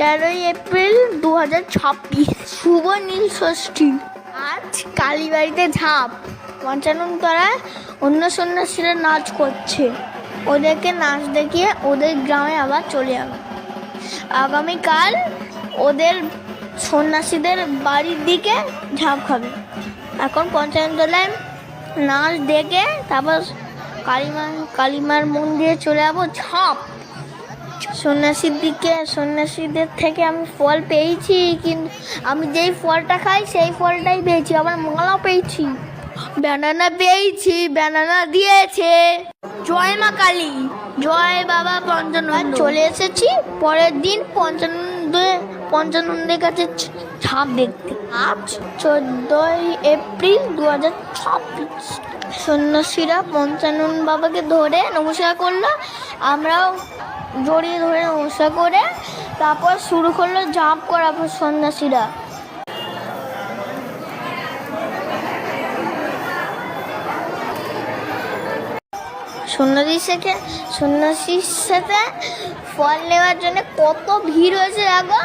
13ই April 2026, শুভ নীল ষষ্ঠী। আজ কালীবাড়িতে ঝাঁপ। পঞ্চানন তলায় অন্য সন্ন্যাসীরা নাচ করছে। ওদেরকে নাচ দেখিয়ে ওদের গ্রামে আবার চলে যাবে। আগামীকাল ওদের সন্ন্যাসীদের বাড়ির দিকে ঝাঁপ খাবে। এখন পঞ্চানন তলায় নাচ দেখে তারপর কালীমার মন্দিরে চলে যাবো ঝাঁপ। সন্ন্যাসীদের থেকে আমি ফল পেয়েছি, কিন্তু আমি যেই ফলটা খাই সেই ফলটাই পেয়েছি। আবার মালাও পেয়েছি, ব্যানানা পেয়েছি, ব্যানানা দিয়েছে। জয় মা কালী, জয় বাবা পঞ্চানন। চলে এসেছি পরের দিন পঞ্চাননদের কাছে ঝাঁপ দেখতে। আজ 14ই এপ্রিল 2026। সন্ন্যাসীরা পঞ্চানন বাবাকে ধরে নমস্কার করলো, আমরাও জড়িয়ে ধরে নমস্কার করে তারপর শুরু করলো ঝাঁপ করা। সন্ন্যাসীরা সন্ন্যাসীর সাথে ফল নেওয়ার জন্য কত ভিড় হয়েছে দেখো।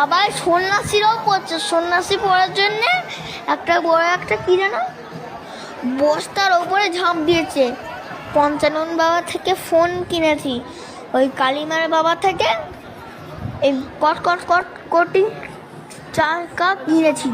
আবার সন্ন্যাসীরাও পড়ছে। সন্ন্যাসী পড়ার জন্য একটা বড় একটা কি জানো বস্তার ওপরে ঝাঁপ দিয়েছে। পঞ্চানন বাবা থেকে ফোন কিনেছি, ওই কালীমার বাবা থেকে এই কট কোটি টাকা কিনেছি।